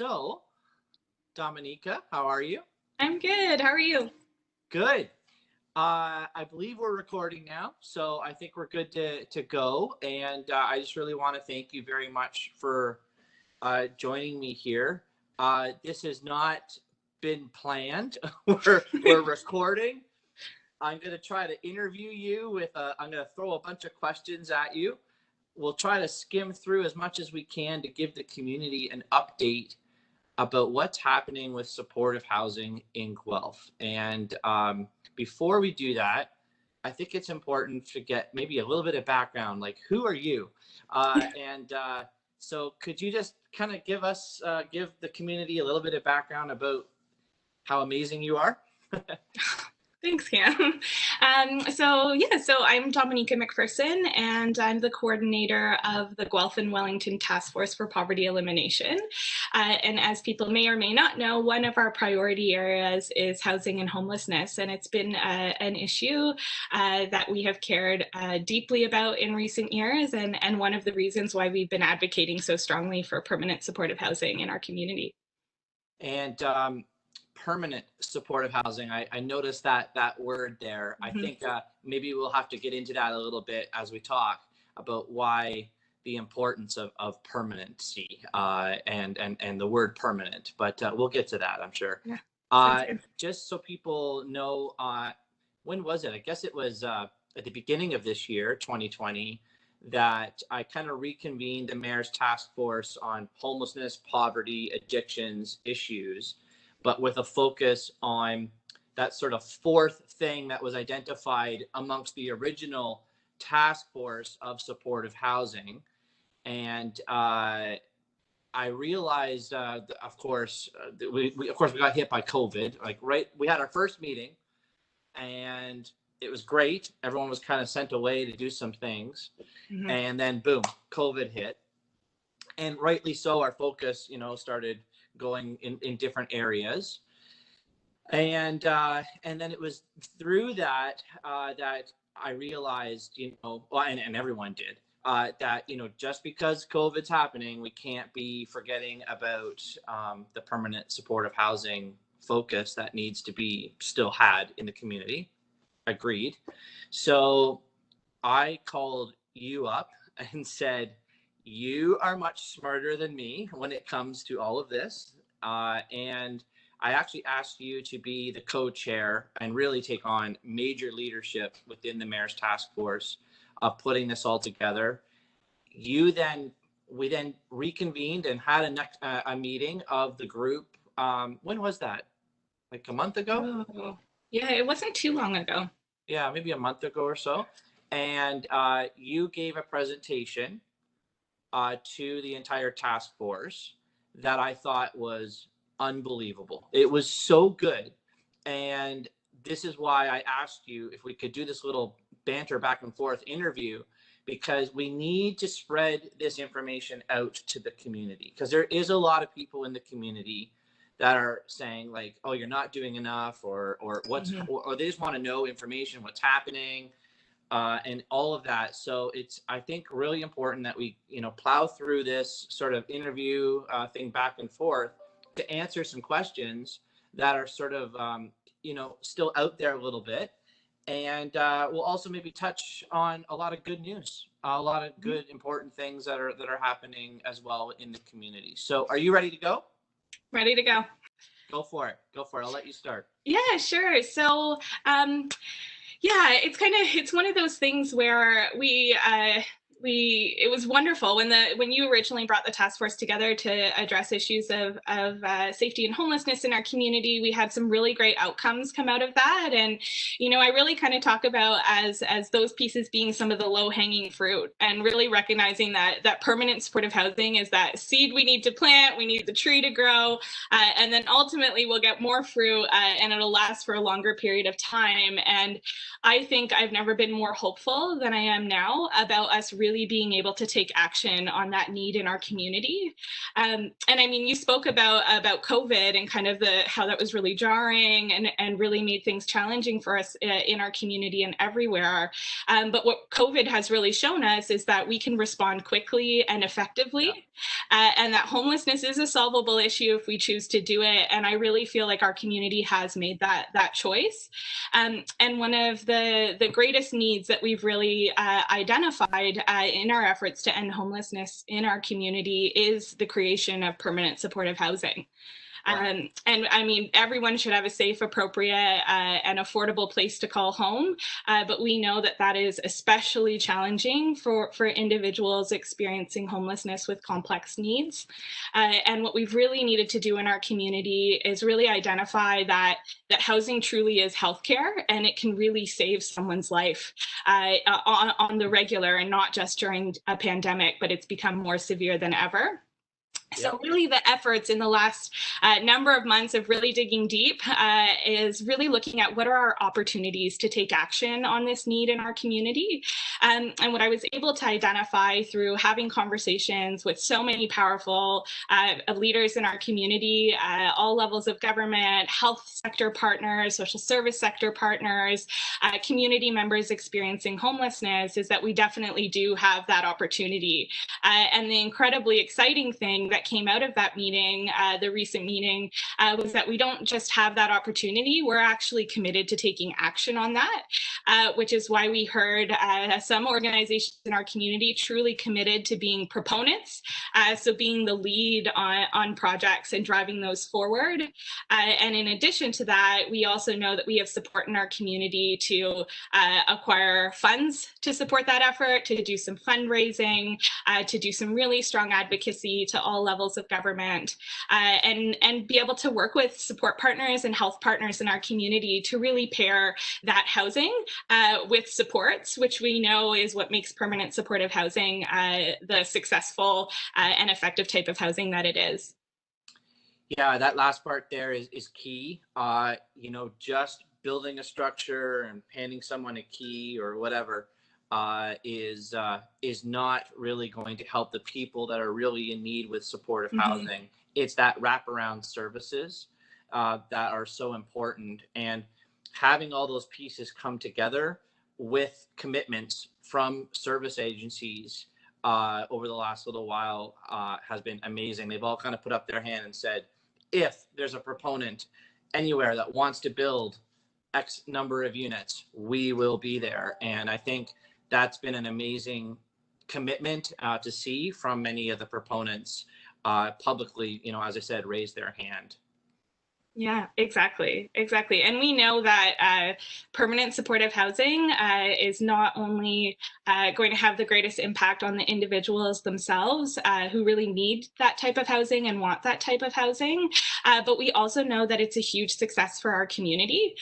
So, Dominica, how are you? I'm good. How are you? Good. I believe we're recording now, so I think we're good to go. And I just really want to thank you very much for joining me here. This has not been planned. we're recording. I'm going to try to interview you with I'm going to throw a bunch of questions at you. We'll try to skim through as much as we can to give the community an update about what's happening with supportive housing in Guelph. And before we do that, I think it's important to get maybe a little bit of background, like who are you? So could you just kind of give the community a little bit of background about how amazing you are? Thanks, Cam. So I'm Dominica McPherson, and I'm the coordinator of the Guelph and Wellington Task Force for Poverty Elimination. And as people may or may not know, one of our priority areas is housing and homelessness, and it's been an issue that we have cared deeply about in recent years, and one of the reasons why we've been advocating so strongly for permanent supportive housing in our community. And permanent supportive housing. I noticed that word there. Mm-hmm. I think maybe we'll have to get into that a little bit as we talk about why the importance of permanency and the word permanent. But we'll get to that, I'm sure. Yeah. Just so people know, when was it? I guess it was at the beginning of this year, 2020, that I kind of reconvened the Mayor's Task Force on homelessness, poverty, addictions issues, but with a focus on that sort of fourth thing that was identified amongst the original task force of supportive housing. And I realized, of course, we got hit by COVID. We had our first meeting, and it was great. Everyone was kind of sent away to do some things, and then boom, COVID hit, and rightly so. Our focus, started going in different areas, and then it was through that that I realized, and everyone did, that just because COVID's happening, we can't be forgetting about the permanent supportive housing focus that needs to be still had in the community. Agreed. So I called you up and said, you are much smarter than me when it comes to all of this. And I actually asked you to be the co-chair and really take on major leadership within the Mayor's Task Force of putting this all together. We then reconvened and had a meeting of the group. When was that? Like a month ago? Oh, yeah, it wasn't too long ago. Yeah, maybe a month ago or so. And you gave a presentation to the entire task force that I thought was unbelievable. It was so good. And this is why I asked you if we could do this little banter back and forth interview, because we need to spread this information out to the community, because there is a lot of people in the community that are saying like, oh, you're not doing enough, or what's, or they just want to know information, what's happening. And all of that. So it's, I think, really important that we, plow through this sort of interview thing back and forth to answer some questions that are sort of, still out there a little bit. And we'll also maybe touch on a lot of good news, a lot of good, important things that are happening as well in the community. So are you ready to go? Ready to go. Go for it. I'll let you start. Yeah, sure. So, yeah, it's one of those things where it was wonderful when you originally brought the task force together to address issues of safety and homelessness in our community. We had some really great outcomes come out of that, and I really kind of talk about as those pieces being some of the low-hanging fruit, and really recognizing that permanent supportive housing is that seed we need to plant. We need the tree to grow, and then ultimately we'll get more fruit, and it'll last for a longer period of time. And I think I've never been more hopeful than I am now about us really really being able to take action on that need in our community. And I mean, you spoke about COVID and kind of how that was really jarring and really made things challenging for us in our community and everywhere. But what COVID has really shown us is that we can respond quickly and effectively, and that homelessness is a solvable issue if we choose to do it. And I really feel like our community has made that choice. And one of the greatest needs that we've really identified in our efforts to end homelessness in our community is the creation of permanent supportive housing. And I mean, everyone should have a safe, appropriate, and affordable place to call home. But we know that that is especially challenging for individuals experiencing homelessness with complex needs. And what we've really needed to do in our community is really identify that housing truly is healthcare, and it can really save someone's life on the regular, and not just during a pandemic, but it's become more severe than ever. So really the efforts in the last number of months of really digging deep is really looking at what are our opportunities to take action on this need in our community. And what I was able to identify through having conversations with so many powerful leaders in our community, all levels of government, health sector partners, social service sector partners, community members experiencing homelessness, is that we definitely do have that opportunity. And the incredibly exciting thing that came out of that meeting, the recent meeting, was that we don't just have that opportunity, we're actually committed to taking action on that, which is why we heard some organizations in our community truly committed to being proponents, so being the lead on projects and driving those forward. And in addition to that, we also know that we have support in our community to acquire funds to support that effort, to do some fundraising, to do some really strong advocacy to all levels of government, and be able to work with support partners and health partners in our community to really pair that housing with supports, which we know is what makes permanent supportive housing the successful and effective type of housing that it is. Yeah, that last part there is key. You know, just building a structure and handing someone a key or whatever is not really going to help the people that are really in need with supportive housing. It's that wraparound services that are so important, and having all those pieces come together with commitments from service agencies over the last little while has been amazing. They've all kind of put up their hand and said, if there's a proponent anywhere that wants to build X number of units, we will be there. And I think that's been an amazing commitment to see from many of the proponents publicly, you know, as I said, raise their hand. Yeah, exactly. And we know that permanent supportive housing is not only going to have the greatest impact on the individuals themselves who really need that type of housing and want that type of housing, but we also know that it's a huge success for our community.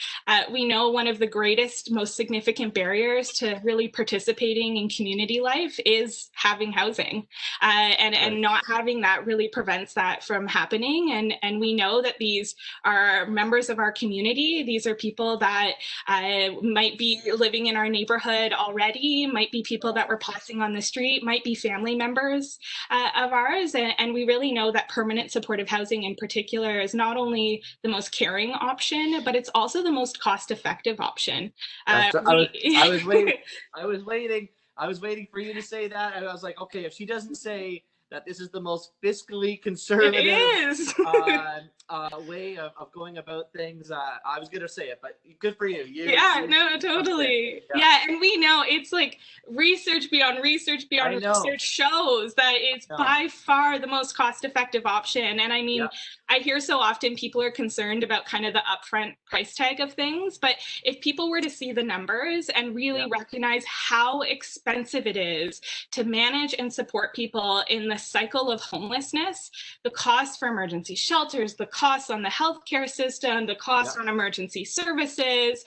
We know one of the greatest, most significant barriers to really participating in community life is having housing, and not having that really prevents that from happening. And we know that these are members of our community. These are people that might be living in our neighborhood already, might be people that we're passing on the street, might be family members of ours. And we really know that permanent supportive housing in particular is not only the most caring option, but it's also the most cost-effective option. I was waiting for you to say that. And I was like, okay, if she doesn't say that this is the most fiscally conservative way of going about things, I was going to say it, but good for you. No, totally. Yeah, and we know it's like research beyond research shows that it's by far the most cost-effective option. And I mean, I hear so often people are concerned about kind of the upfront price tag of things, but if people were to see the numbers and really recognize how expensive it is to manage and support people in the cycle of homelessness, the cost for emergency shelters, the costs on the healthcare system, the cost on emergency services.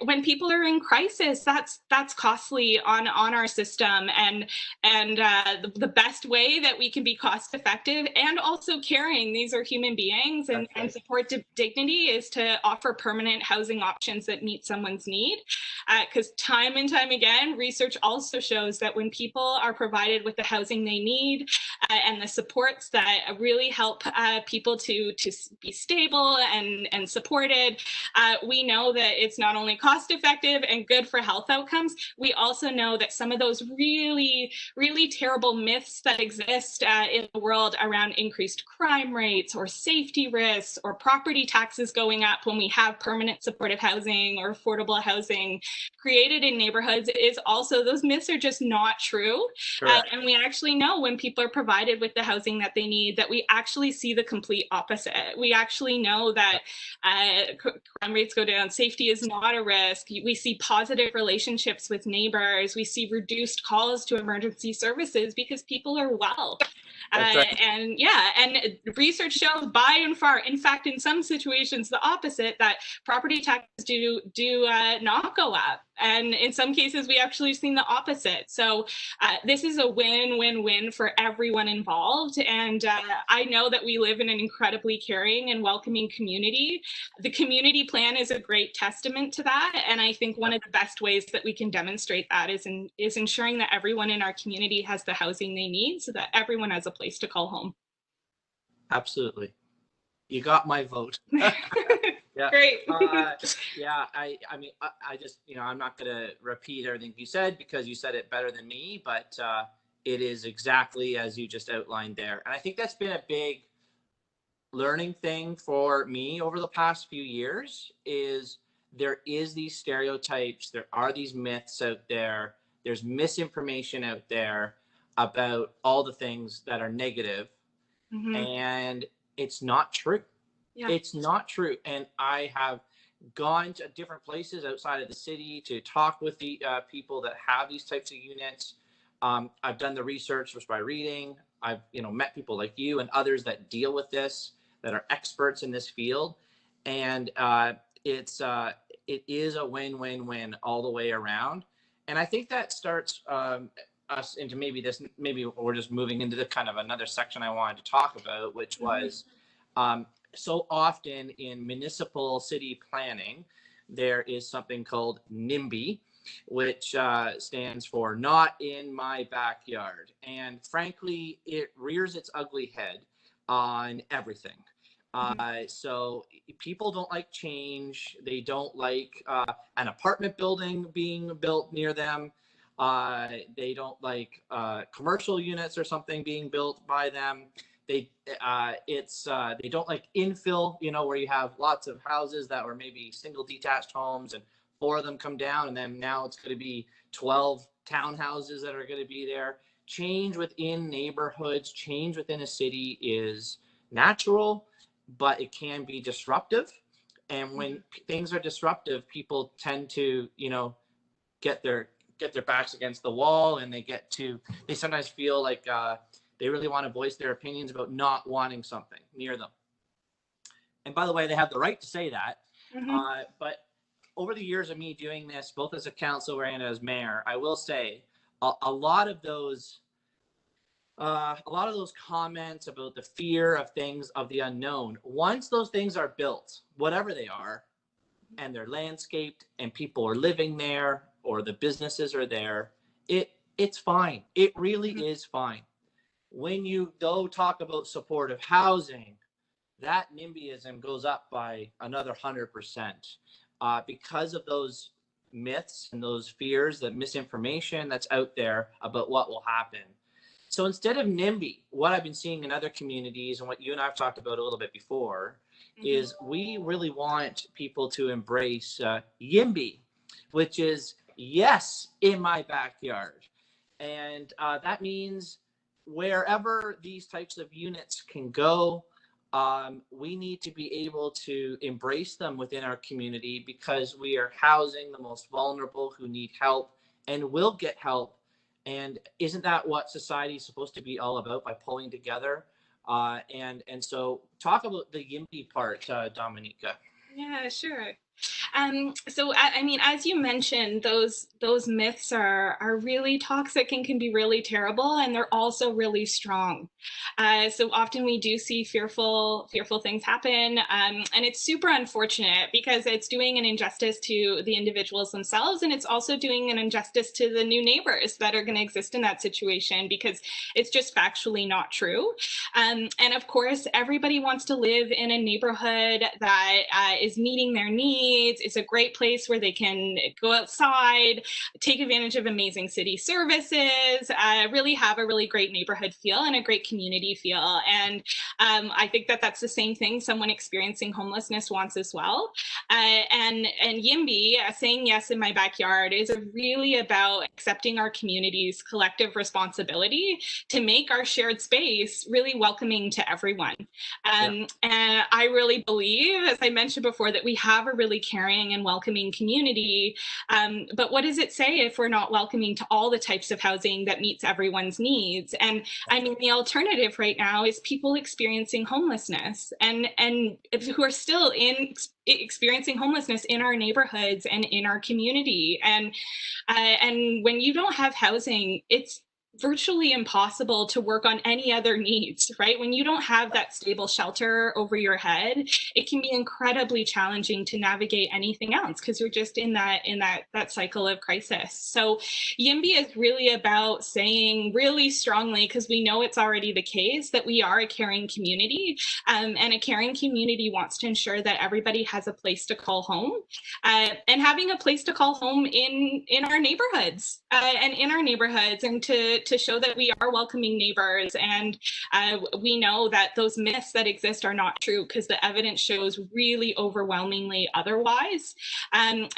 When people are in crisis, that's costly on our system. And the best way that we can be cost effective and also caring, these are human beings, and support dignity, is to offer permanent housing options that meet someone's need. Because time and time again, research also shows that when people are provided with the housing they need and the supports that really help people to be stable and supported, we know that it's not only cost effective and good for health outcomes. We also know that some of those really, really terrible myths that exist in the world around increased crime rates or safety risks or property taxes going up when we have permanent supportive housing or affordable housing created in neighborhoods, is also, those myths are just not true. And we actually know when people are provided with the housing that they need, that we actually see the complete opposite. We actually know that crime rates go down, safety is not a risk. We see positive relationships with neighbors. We see reduced calls to emergency services because people are well. And research shows by and far, in fact, in some situations, the opposite, that property taxes do not go up. And in some cases, we actually seen the opposite. So this is a win-win-win for everyone involved. And I know that we live in an incredibly caring and welcoming community. The community plan is a great testament to that. And I think one of the best ways that we can demonstrate that is ensuring that everyone in our community has the housing they need, so that everyone has a place to call home. Absolutely. You got my vote. Yeah. Great. I mean, I just, I'm not going to repeat everything you said because you said it better than me, but it is exactly as you just outlined there. And I think that's been a big learning thing for me over the past few years, is there is these stereotypes, there are these myths out there, there's misinformation out there about all the things that are negative, and it's not true. It's not true. And I have gone to different places outside of the city to talk with the people that have these types of units. I've done the research just by reading. I've met people like you and others that deal with this, that are experts in this field, and it is a win-win-win all the way around. And I think that starts us into maybe we're just moving into the kind of another section I wanted to talk about, which was so often in municipal city planning, there is something called NIMBY, which stands for Not in My Backyard. And frankly, it rears its ugly head on everything. So people don't like change. They don't like an apartment building being built near them. They don't like commercial units or something being built by them. They don't like infill, where you have lots of houses that were maybe single detached homes and 4 of them come down, and then now it's going to be 12 townhouses that are going to be there. Change within neighborhoods, change within a city is natural, but it can be disruptive. And when things are disruptive, people tend to, get their backs against the wall, and they sometimes feel like they really want to voice their opinions about not wanting something near them. And by the way, they have the right to say that. But over the years of me doing this, both as a councilor and as mayor, I will say a lot of those comments about the fear of things of the unknown, once those things are built, whatever they are, and they're landscaped and people are living there or the businesses are there, it's fine. It really is fine. When you though talk about supportive housing, that NIMBYism goes up by another 100% because of those myths and those fears, that misinformation that's out there about what will happen. So instead of NIMBY, what I've been seeing in other communities and what you and I've talked about a little bit before is we really want people to embrace YIMBY, which is yes in my backyard. And that means wherever these types of units can go, we need to be able to embrace them within our community, because we are housing the most vulnerable who need help and will get help. And isn't that what society is supposed to be all about, by pulling together And so talk about the YIMBY part, Dominica. Yeah, sure. So I mean, as you mentioned, those myths are really toxic and can be really terrible, and they're also really strong. So often we do see fearful things happen, and it's super unfortunate because it's doing an injustice to the individuals themselves, and it's also doing an injustice to the new neighbors that are going to exist in that situation because it's just factually not true. And of course, everybody wants to live in a neighborhood that is meeting their needs. It's a great place where they can go outside, take advantage of amazing city services, really have a really great neighborhood feel and a great community feel. And I think that that's the same thing someone experiencing homelessness wants as well. And YIMBY, saying yes in my backyard, is really about accepting our community's collective responsibility to make our shared space really welcoming to everyone. And I really believe, as I mentioned before, that we have a really caring and welcoming community. But what does it say if we're not welcoming to all the types of housing that meets everyone's needs? And I mean, the alternative right now is people experiencing homelessness and who are still experiencing homelessness in our neighborhoods and in our community. And when you don't have housing, it's virtually impossible to work on any other needs, right? When you don't have that stable shelter over your head, it can be incredibly challenging to navigate anything else because you're just in that cycle of crisis. So YIMBY is really about saying really strongly, because we know it's already the case, that we are a caring community, and a caring community wants to ensure that everybody has a place to call home, and having a place to call home in our neighborhoods, and to show that we are welcoming neighbors. And we know that those myths that exist are not true because the evidence shows really overwhelmingly otherwise. And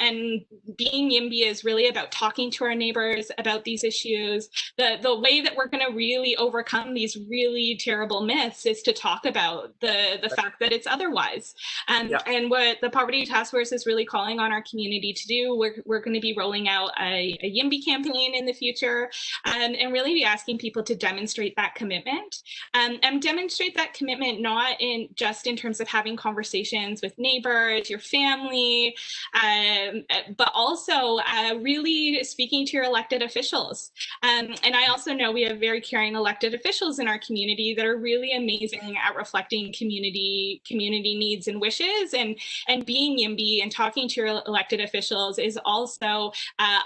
being YIMBY is really about talking to our neighbors about these issues. The way that we're going to really overcome these really terrible myths is to talk about the fact that it's otherwise. And what the Poverty Task Force is really calling on our community to do, we're going to be rolling out a YIMBY campaign in the future, and really be asking people to demonstrate that commitment, and demonstrate that commitment not just in terms of having conversations with neighbors, your family, but also really speaking to your elected officials. And I also know we have very caring elected officials in our community that are really amazing at reflecting community needs and wishes, and being YIMBY and talking to your elected officials is also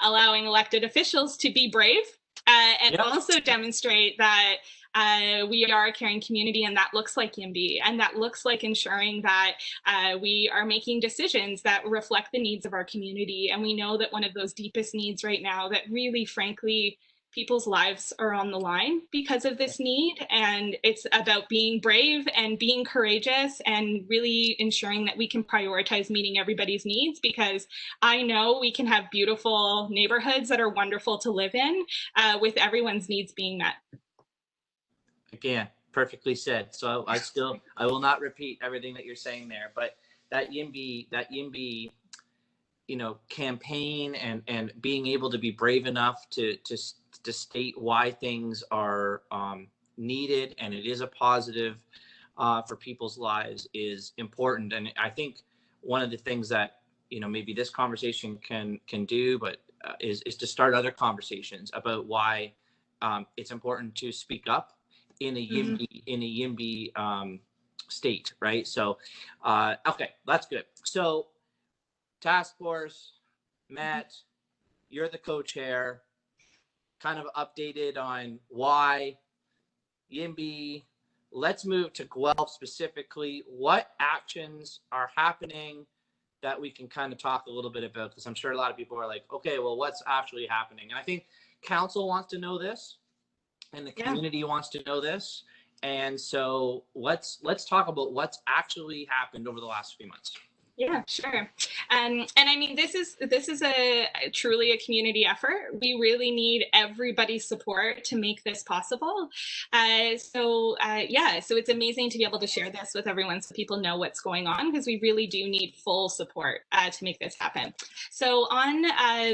allowing elected officials to be brave, and also demonstrate that we are a caring community, and that looks like YIMBY, and that looks like ensuring that we are making decisions that reflect the needs of our community. And we know that one of those deepest needs right now, that really, frankly, people's lives are on the line because of this need. And it's about being brave and being courageous and really ensuring that we can prioritize meeting everybody's needs, because I know we can have beautiful neighborhoods that are wonderful to live in, with everyone's needs being met. Again, perfectly said. So I will not repeat everything that you're saying there, but that YIMBY, campaign and being able to be brave enough to state why things are needed, and it is a positive for people's lives, is important. And I think one of the things that maybe this conversation can do, but is to start other conversations about why it's important to speak up in a YIMBY state, right? So okay, that's good. So task force met, you're the co-chair, kind of updated on why YIMBY. Let's move to Guelph specifically. What actions are happening that we can kind of talk a little bit about? Because I'm sure a lot of people are like, okay, well, what's actually happening? And I think council wants to know this, and the community wants to know this. And so let's talk about what's actually happened over the last few months. Yeah, sure. And I mean, this is truly a community effort. We really need everybody's support to make this possible. So it's amazing to be able to share this with everyone so people know what's going on, because we really do need full support to make this happen. So on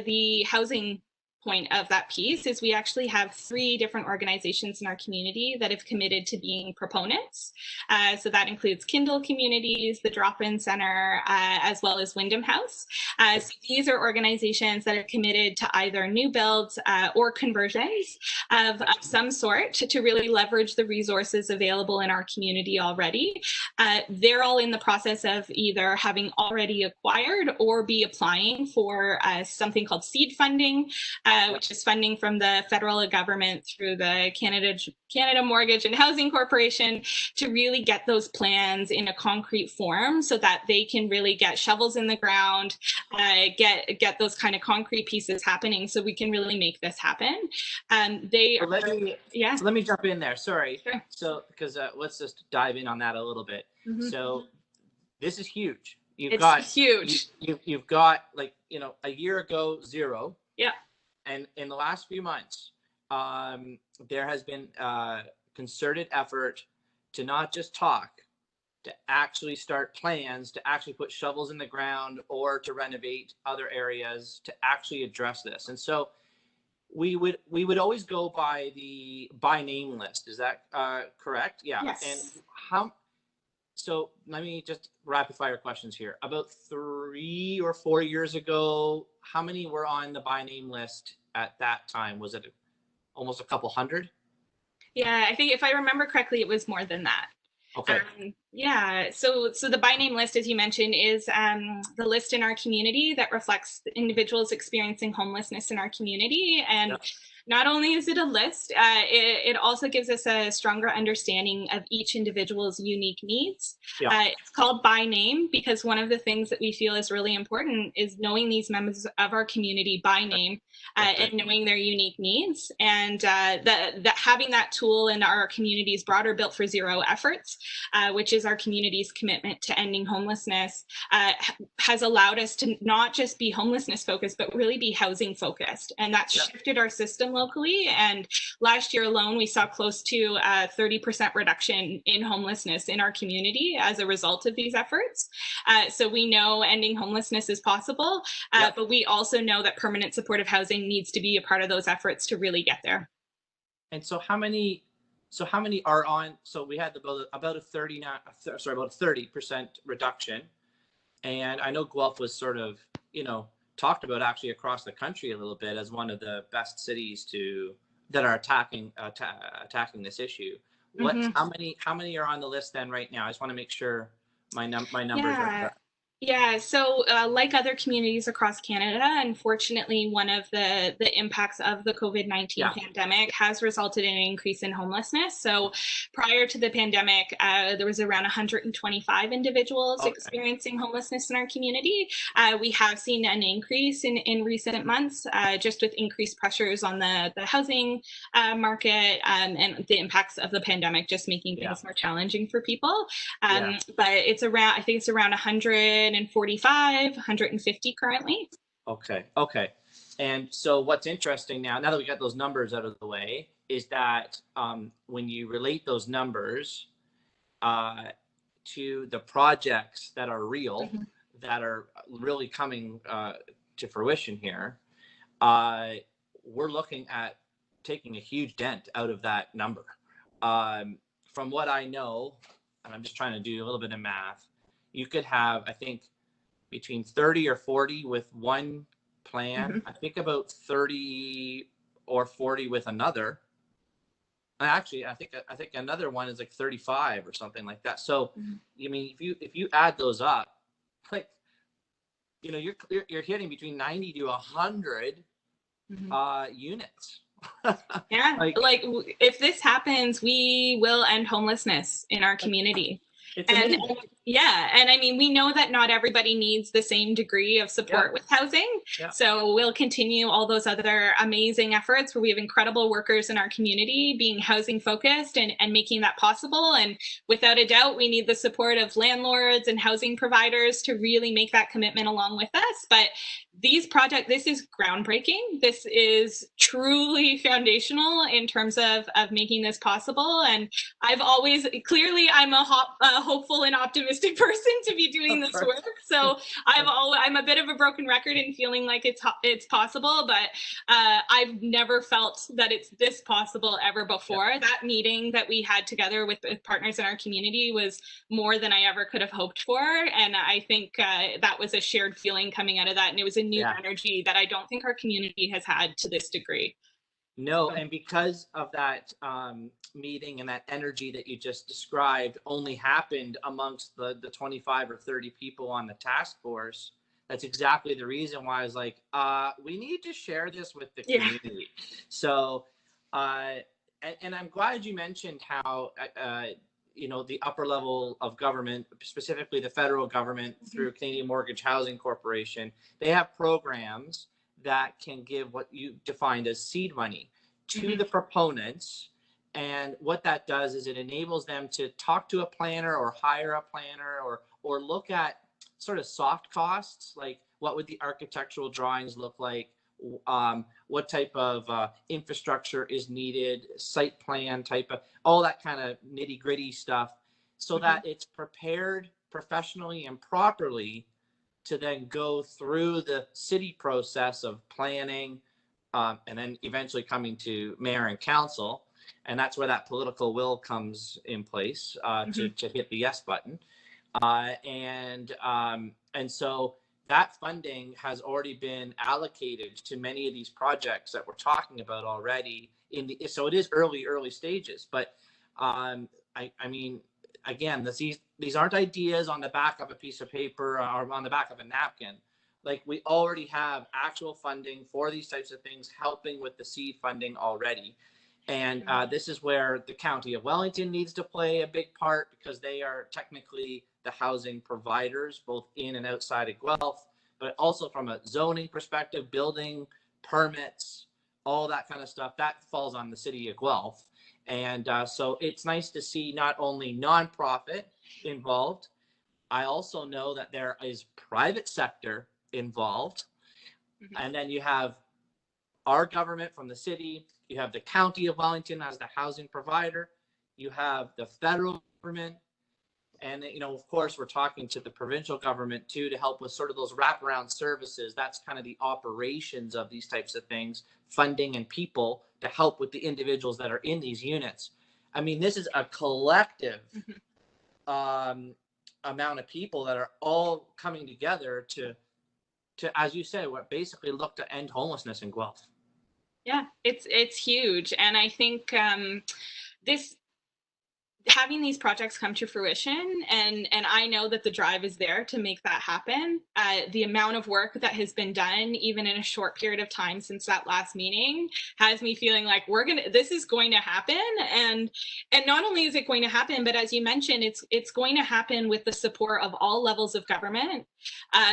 the housing point of that piece is we actually have 3 different organizations in our community that have committed to being proponents. So that includes Kindle Communities, the Drop-In Center, as well as Wyndham House. So these are organizations that are committed to either new builds or conversions of some sort to really leverage the resources available in our community already. They're all in the process of either having already acquired or be applying for something called seed funding, which is funding from the federal government through the Canada Mortgage and Housing Corporation to really get those plans in a concrete form so that they can really get shovels in the ground, get those kind of concrete pieces happening so we can really make this happen. So let me jump in there. Sorry. Sure. So, because let's just dive in on that a little bit. Mm-hmm. So this is huge. It's huge. You've got, like, you know, a year ago, 0. Yeah. And in the last few months, there has been a concerted effort to not just talk, to actually start plans, to actually put shovels in the ground or to renovate other areas to actually address this. And so we would always go by the by name list. Is that correct? Yeah. Yes. And so let me just rapid fire questions here. About 3 or 4 years ago, how many were on the by name list at that time? Was it almost a couple hundred? Yeah, I think if I remember correctly, it was more than that. Okay. Yeah, so the by name list, as you mentioned, is the list in our community that reflects the individuals experiencing homelessness in our community. And not only is it a list, it also gives us a stronger understanding of each individual's unique needs. It's called by name because one of the things that we feel is really important is knowing these members of our community by name and knowing their unique needs. And having that tool in our community's broader Built for Zero efforts, which is our community's commitment to ending homelessness, has allowed us to not just be homelessness focused, but really be housing focused. And that's shifted our system locally. And last year alone, we saw close to a 30% reduction in homelessness in our community as a result of these efforts. So we know ending homelessness is possible, but we also know that permanent supportive housing needs to be a part of those efforts to really get there. And so how many are on? So we had about a 30% reduction. And I know Guelph was sort of, you know, talked about actually across the country a little bit as one of the best cities that are attacking this issue. How many are on the list then right now? I just want to make sure my numbers are correct. Yeah, so like other communities across Canada, unfortunately, one of the impacts of the COVID-19 pandemic has resulted in an increase in homelessness. So prior to the pandemic, there was around 125 individuals experiencing homelessness in our community. We have seen an increase in recent months, just with increased pressures on the housing market and the impacts of the pandemic just making things more challenging for people. But it's around, I think it's around 145, 150 currently. Okay. And so what's interesting now that we got those numbers out of the way, is that when you relate those numbers to the projects that are real, that are really coming to fruition here, we're looking at taking a huge dent out of that number. From what I know, and I'm just trying to do a little bit of math, you could have, I think, between 30 or 40 with one plan. I think about 30 or 40 with another. Actually, I think another one is like 35 or something like that. So, I mean, if you add those up, like, you know, you're hitting between 90 to 100 units. Like if this happens, we will end homelessness in our community. And I mean, we know that not everybody needs the same degree of support with housing. So we'll continue all those other amazing efforts where we have incredible workers in our community being housing focused and making that possible. And without a doubt, we need the support of landlords and housing providers to really make that commitment along with us. But this is groundbreaking. This is truly foundational in terms of making this possible. And I'm a hopeful and optimistic person to be doing this work. So I'm a bit of a broken record in feeling like it's possible, but I've never felt that it's this possible ever before. Yeah. That meeting that we had together with partners in our community was more than I ever could have hoped for. And I think that was a shared feeling coming out of that. And it was a new energy that I don't think our community has had to this degree. No, and because of that meeting and that energy that you just described only happened amongst the 25 or 30 people on the task force, that's exactly the reason why I was like, we need to share this with the community. So, and I'm glad you mentioned how, the upper level of government, specifically the federal government through Canadian Mortgage Housing Corporation, they have programs that can give what you defined as seed money to the proponents. And what that does is it enables them to talk to a planner or hire a planner or look at sort of soft costs, like what would the architectural drawings look like, what type of infrastructure is needed, site plan type of, all that kind of nitty gritty stuff, so that it's prepared professionally and properly to then go through the city process of planning, and then eventually coming to mayor and council. And that's where that political will comes in place to hit the yes button. And so that funding has already been allocated to many of these projects that we're talking about already. So it is early stages. But I mean, again, these aren't ideas on the back of a piece of paper or on the back of a napkin. Like, we already have actual funding for these types of things, helping with the seed funding already. And this is where the County of Wellington needs to play a big part, because they are technically the housing providers, both in and outside of Guelph, but also from a zoning perspective, building permits, all that kind of stuff, that falls on the city of Guelph. And so it's nice to see not only nonprofit involved, I also know that there is private sector involved. And then you have our government from the city, you have the County of Wellington as the housing provider, you have the federal government, and of course we're talking to the provincial government too, to help with sort of those wraparound services. That's kind of the operations of these types of things, funding and people to help with the individuals that are in these units. I mean, this is a collective amount of people that are all coming together to, as you said, what basically look to end homelessness in Guelph. Yeah, it's huge. And I think having these projects come to fruition, and I know that the drive is there to make that happen. The amount of work that has been done, even in a short period of time since that last meeting, has me feeling like this is going to happen. And not only is it going to happen, but as you mentioned, it's going to happen with the support of all levels of government.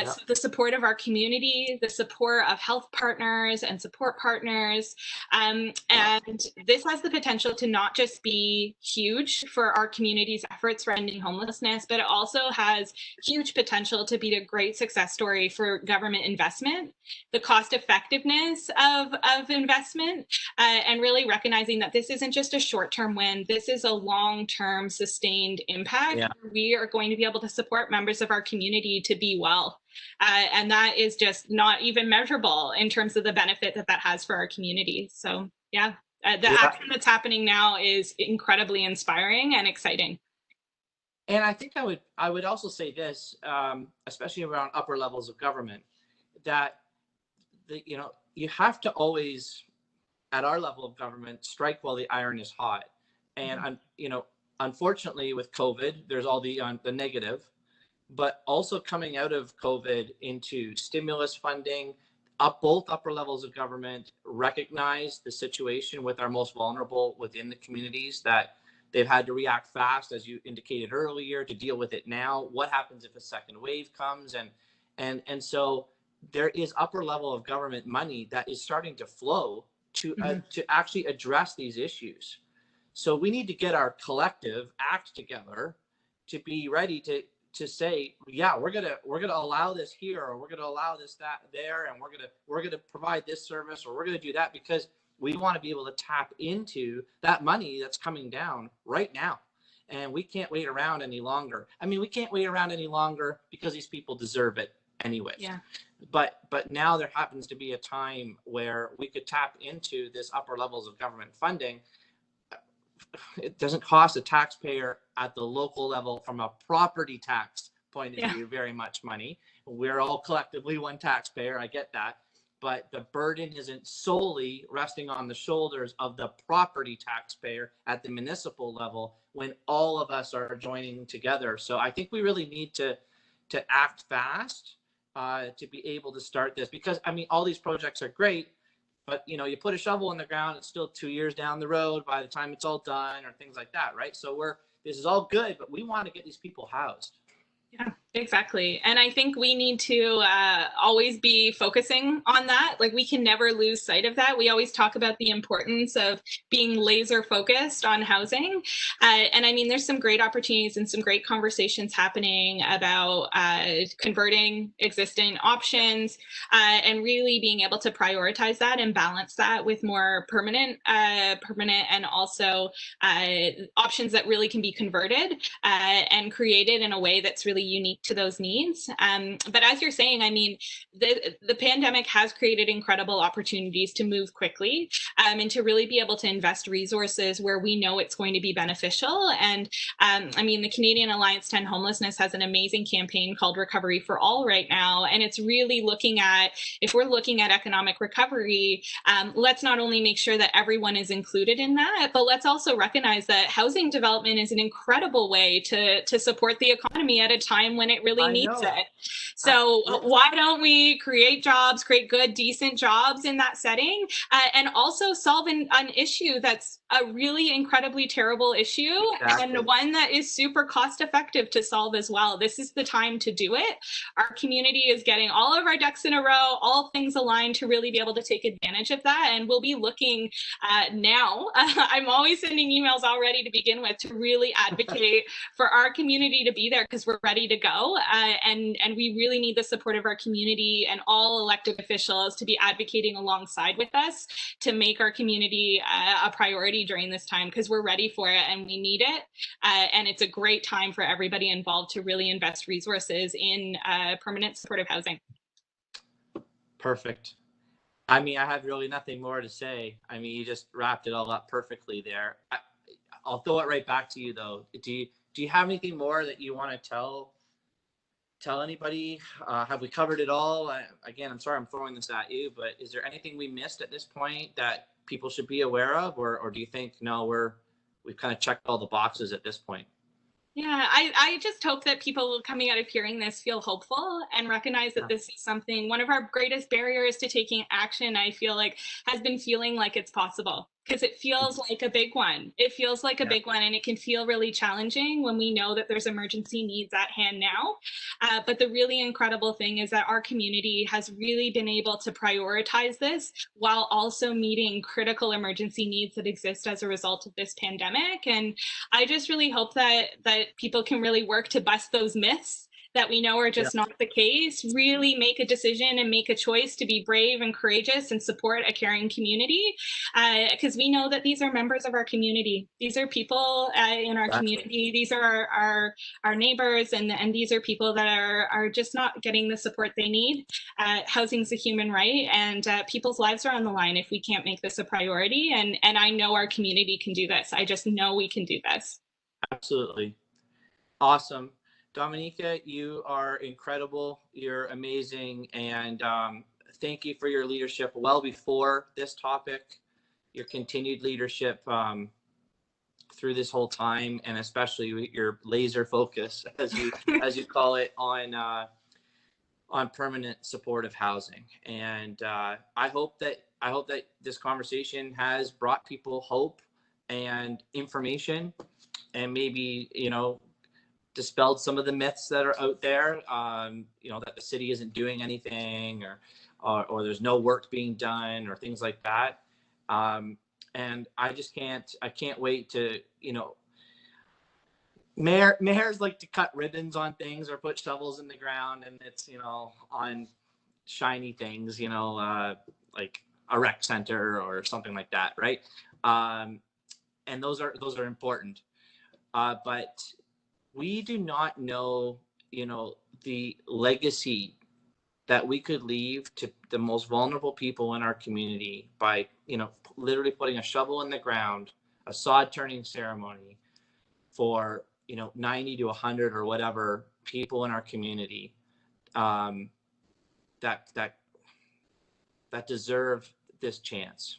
So the support of our community, the support of health partners and support partners. And this has the potential to not just be huge for our community's efforts for ending homelessness, but it also has huge potential to be a great success story for government investment, the cost effectiveness of investment, and really recognizing that this isn't just a short-term win. This is a long-term sustained impact. Yeah. We are going to be able to support members of our community to be well. And that is just not even measurable in terms of the benefit that has for our community. So yeah. The action that's happening now is incredibly inspiring and exciting. And I think I would also say this, especially around upper levels of government, that you have to always, at our level of government, strike while the iron is hot. And unfortunately with COVID, there's all the negative, but also coming out of COVID into stimulus funding. Both upper levels of government recognize the situation with our most vulnerable within the communities, that they've had to react fast, as you indicated earlier, to deal with it now. What happens if a second wave comes? And so there is upper level of government money that is starting to flow to actually address these issues. So we need to get our collective act together to be ready to to say, yeah, we're gonna allow this here, or we're gonna allow this, that, there, and we're gonna provide this service, or we're gonna do that, because we want to be able to tap into that money that's coming down right now. And we can't wait around any longer. I mean, we can't wait around any longer because these people deserve it anyways. Yeah. But now there happens to be a time where we could tap into this upper levels of government funding. It doesn't cost a taxpayer at the local level from a property tax point of view very much money. We're all collectively one taxpayer, I get that. But the burden isn't solely resting on the shoulders of the property taxpayer at the municipal level when all of us are joining together. So I think we really need to act fast to be able to start this, because I mean, all these projects are great, but you know, you put a shovel in the ground, it's still 2 years down the road by the time it's all done, or things like that, right? So this is all good, but we want to get these people housed. Yeah, exactly. And I think we need to always be focusing on that. Like, we can never lose sight of that. We always talk about the importance of being laser focused on housing. And I mean, there's some great opportunities and some great conversations happening about converting existing options and really being able to prioritize that and balance that with more permanent and also options that really can be converted and created in a way that's really unique to those needs. But as you're saying, I mean, the pandemic has created incredible opportunities to move quickly and to really be able to invest resources where we know it's going to be beneficial. And I mean, the Canadian Alliance to End Homelessness has an amazing campaign called Recovery for All right now. And it's really looking at, if we're looking at economic recovery, let's not only make sure that everyone is included in that, but let's also recognize that housing development is an incredible way to support the economy at a time when it really needs it. So why don't we create jobs, create good, decent jobs in that setting, and also solve an issue that's a really incredibly terrible issue, and one that is super cost effective to solve as well. This is the time to do it. Our community is getting all of our ducks in a row, all things aligned to really be able to take advantage of that. And we'll be looking now. I'm always sending emails already to begin with to really advocate for our community to be there, because we're ready to go. And we really need the support of our community and all elected officials to be advocating alongside with us to make our community a priority during this time, because we're ready for it and we need it. And it's a great time for everybody involved to really invest resources in permanent supportive housing. Perfect. I mean, I have really nothing more to say. I mean, you just wrapped it all up perfectly there. I'll throw it right back to you, though. Do you have anything more that you want to tell anybody? Have we covered it all? Again, I'm sorry I'm throwing this at you, but is there anything we missed at this point that people should be aware of, or do you think, no, we've kind of checked all the boxes at this point? Yeah, I just hope that people coming out of hearing this feel hopeful and recognize that this is something, one of our greatest barriers to taking action, I feel like, has been feeling like it's possible. Because it feels like a big one. It feels like a big one, and it can feel really challenging when we know that there's emergency needs at hand now. But the really incredible thing is that our community has really been able to prioritize this while also meeting critical emergency needs that exist as a result of this pandemic. And I just really hope that people can really work to bust those myths that we know are just not the case, really make a decision and make a choice to be brave and courageous and support a caring community, because we know that these are members of our community. These are people in our community. These are our neighbors, and these are people that are just not getting the support they need. Housing is a human right, and people's lives are on the line if we can't make this a priority. And I know our community can do this. I just know we can do this. Absolutely. Awesome. Dominica, you are incredible. You're amazing. And thank you for your leadership well before this topic, your continued leadership through this whole time, and especially your laser focus, as you call it, on permanent supportive housing. And I hope that this conversation has brought people hope and information, and maybe, dispelled some of the myths that are out there, that the city isn't doing anything, or there's no work being done, or things like that. And I can't wait to, mayors like to cut ribbons on things or put shovels in the ground, and it's, on shiny things, like a rec center or something like that, right? And those are important. But we do not know, the legacy that we could leave to the most vulnerable people in our community by, literally putting a shovel in the ground, a sod turning ceremony for, 90 to 100 or whatever people in our community, that deserve this chance.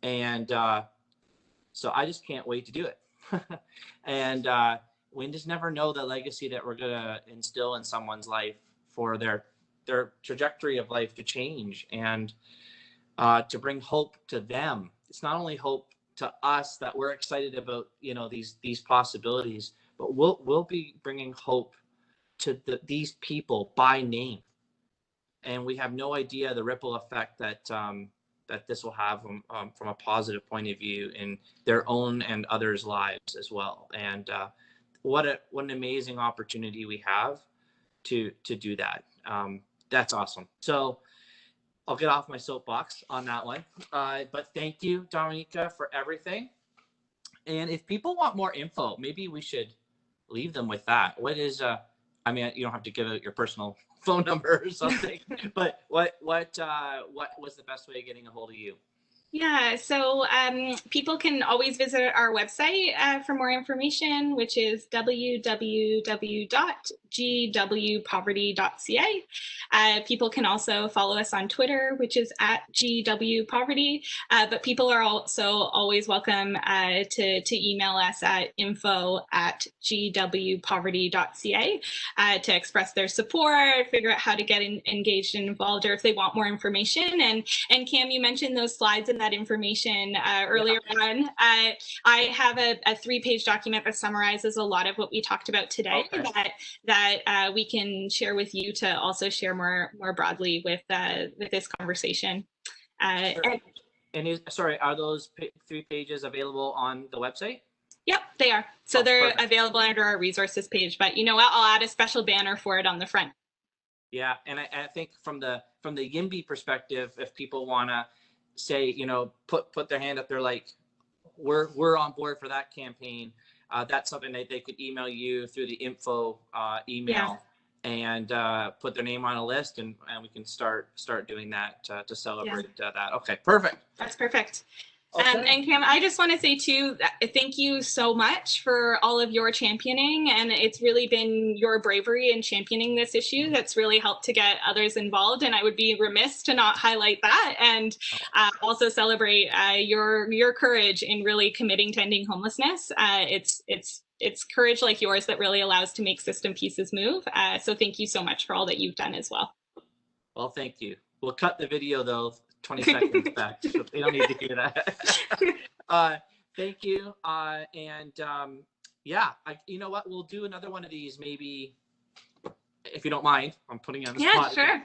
And so I just can't wait to do it. And we just never know the legacy that we're gonna instill in someone's life for their trajectory of life to change, and to bring hope to them. It's not only hope to us that we're excited about, these possibilities, but we'll be bringing hope to these people by name. And we have no idea the ripple effect that that this will have from a positive point of view in their own and others' lives as well. And what an amazing opportunity we have to do that. That's awesome. So I'll get off my soapbox on that one. But thank you, Dominica, for everything. And if people want more info, maybe we should leave them with that. What is I mean, you don't have to give out your personal phone number or something, but what was the best way of getting a hold of you? Yeah, so people can always visit our website for more information, which is www.gwpoverty.ca. People can also follow us on Twitter, which is @gwpoverty. But people are also always welcome to email us at info@gwpoverty.ca to express their support, figure out how to get engaged and involved, or if they want more information. And Cam, you mentioned those slides and that information earlier on. I have a 3-page document that summarizes a lot of what we talked about today, okay, that we can share with you to also share more broadly with this conversation. Sure. And sorry, are those 3 pages available on the website? Yep, they are. So they're available under our resources page, but you know what? I'll add a special banner for it on the front. Yeah, and I think from the YIMBY perspective, if people want to say, put their hand up, they're like, we're on board for that campaign. That's something that they could email you through the info email, and put their name on a list, and we can start doing that to celebrate that. Okay, perfect. That's perfect. Okay. And Cam, I just want to say too, thank you so much for all of your championing, and it's really been your bravery in championing this issue that's really helped to get others involved, and I would be remiss to not highlight that, and also celebrate your courage in really committing to ending homelessness. It's courage like yours that really allows to make system pieces move. So thank you so much for all that you've done as well. Well, thank you. We'll cut the video though 20 seconds back. So they don't need to hear that. Thank you. Yeah, you know what? We'll do another one of these maybe, if you don't mind. I'm putting you on the spot. Yeah,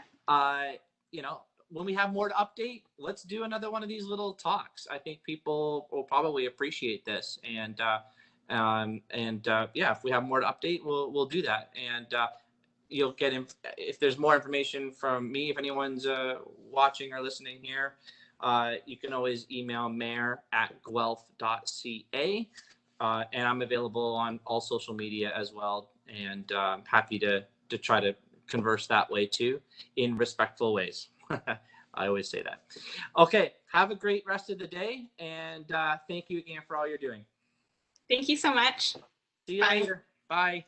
sure. When we have more to update, let's do another one of these little talks. I think people will probably appreciate this. And yeah, if we have more to update, we'll do that. And you'll get if there's more information from me, if anyone's watching or listening here, you can always email mayor@guelph.ca, and I'm available on all social media as well, and happy to try to converse that way too, in respectful ways. I always say that. Okay, have a great rest of the day, and thank you again for all you're doing. Thank you so much. See you later. Bye.